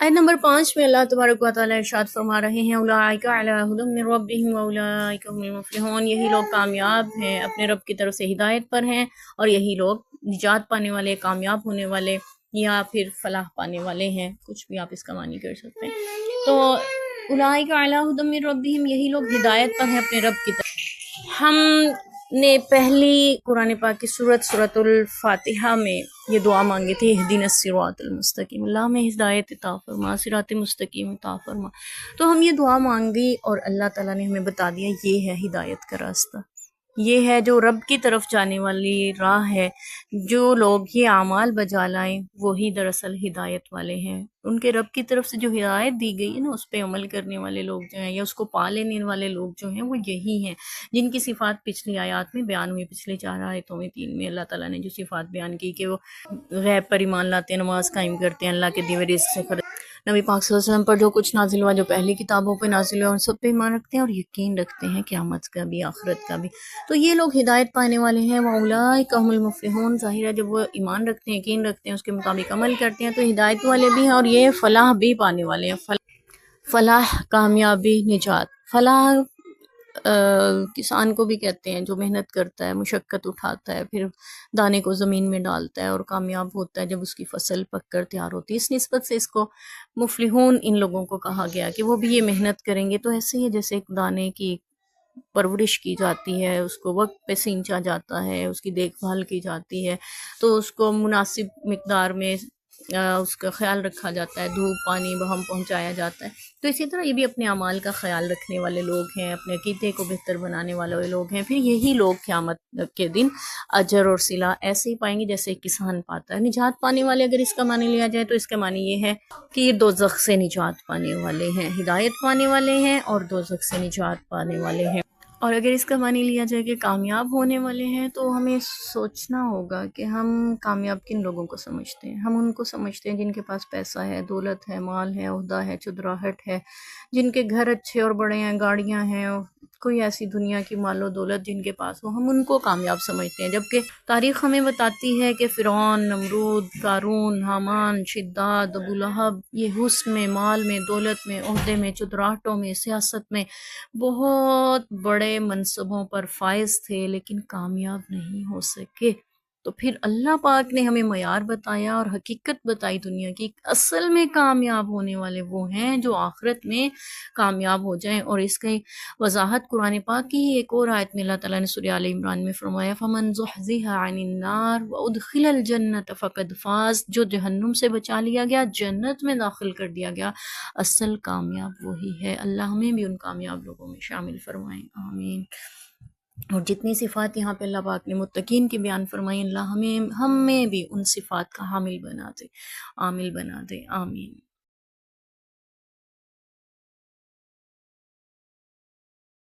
आयत नंबर 5 में अल्लाह तबारक व तआला इरशाद फरमा रहे हैं, उलाइका अला हुदम मिन रब्बिहिम व उलाइका हुमुल मुफ्लिहून, यही लोग कामयाब हैं, अपने रब की तरफ से हिदायत पर हैं और यही लोग निजात पाने वाले, कामयाब होने वाले या फिर फलाह पाने वाले हैं, कुछ भी आप इसका मानी कर सकते हैं। तो उलाइका अला हुदम मिन रब्बिहिम, यही लोग हिदायत पर हैं अपने रब की तरफ। हमने पहली कुरान पाक की सूरतुल फातिहा में ये दुआ मांगी थी, इहदिनस सिरातल मुस्तकीम, अल्लाह में हिदायत अता फरमा, सिरात मुस्तकीम अता फरमा। तो हम ये दुआ मांगी और अल्लाह ताला ने हमें बता दिया ये है हिदायत का रास्ता, ये है जो रब की तरफ जाने वाली राह है। जो लोग ये आमाल बजा लाएं वही दरअसल हिदायत वाले हैं। उनके रब की तरफ से जो हिदायत दी गई है ना, उस पे अमल करने वाले लोग जो हैं या उसको पा लेने वाले लोग जो हैं वो यही हैं जिनकी सिफ़ात पिछली आयत में बयान हुई। पिछले 4 आयतों में 3 में अल्लाह ताला ने जो सिफ़ात बयान की कि वो गैब पर ईमान लाते हैं, नमाज कायम करते हैं, अल्लाह के दिए हुए रिज़्क़ से नबी पाक सल्लल्लाहु अलैहि वसल्लम पर जो कुछ नाजिल हुआ, जो पहली किताबों पे नाजिल हुआ, उन सब पे ईमान रखते हैं और यकीन रखते हैं क़यामत का भी, आखिरत का भी। तो ये लोग हिदायत पाने वाले हैं। वउलाइका हुमुल मुफ्लिहून, ज़ाहिर है जब वो ईमान रखते हैं, यकीन रखते हैं, उसके मुताबिक अमल करते हैं तो हिदायत वाले भी हैं और ये फलाह भी पाने वाले हैं। फलाह, कामयाबी, निजात। फलाह किसान को भी कहते हैं जो मेहनत करता है, मुशक्क़त उठाता है, फिर दाने को ज़मीन में डालता है और कामयाब होता है जब उसकी फसल पक कर तैयार होती है। इस निस्बत से इसको मुफ्लिहून इन लोगों को कहा गया कि वो भी ये मेहनत करेंगे। तो ऐसे ही है जैसे एक दाने की परवरिश की जाती है, उसको वक्त पे सींचा जाता है, उसकी देखभाल की जाती है, तो उसको मुनासिब मिकदार में उसका ख्याल रखा जाता है, धूप पानी बहम पहुंचाया जाता है। तो इसी तरह ये भी अपने अमाल का ख्याल रखने वाले लोग हैं, अपने अक़ीदे को बेहतर बनाने वाले लोग हैं। फिर यही लोग क़यामत के दिन अजर और सिला ऐसे ही पाएंगे जैसे किसान पाता है। निजात पाने वाले अगर इसका मानी लिया जाए तो इसका मानी ये है कि ये दोज़ख से निजात पाने वाले हैं, हिदायत पाने वाले हैं और दोज़ख से निजात पाने वाले हैं। और अगर इसका मानी लिया जाए कि कामयाब होने वाले हैं तो हमें सोचना होगा कि हम कामयाब किन लोगों को समझते हैं। हम उनको समझते हैं जिनके पास पैसा है, दौलत है, माल है, ओहदा है, चुदराहट है, जिनके घर अच्छे और बड़े हैं, गाड़ियां हैं, कोई ऐसी दुनिया की मालो दौलत जिनके पास हो, हम उनको कामयाब समझते हैं। जबकि तारीख़ हमें बताती है कि फ़िरौन, नमरूद, क़ारून, हामान, शिद्दाद, अबू लहब ये हुस्न में, माल में, दौलत में, ओहदे में, चुदराहटों में, सियासत में बहुत बड़े मनसबों पर फाइज थे लेकिन कामयाब नहीं हो सके। तो फिर अल्लाह पाक ने हमें मयार बताया और हकीकत बताई दुनिया की, असल में कामयाब होने वाले वो हैं जो आखिरत में कामयाब हो जाएं। और इसकी वजाहत कुरान पाक की एक और आयत में अल्लाह ताला ने सूरह आल इमरान में फरमाया, फमन ज़ुहज़िहा अनिन नार व उदखिलल जन्नत फ़क़द फ़ाज़, जो जहन्नुम से बचा लिया गया, जन्नत में दाखिल कर दिया गया, असल कामयाब वही है। अल्लाह हमें भी उन कामयाब लोगों में शामिल फरमाएं, आमीन। और जितनी सिफ़ात यहाँ पे अल्लाह पाक ने मुत्तकीन की बयान फरमाई, अल्लाह हमें भी उन सिफ़ात का हामिल बना दे, आमिल बना दे, आमीन।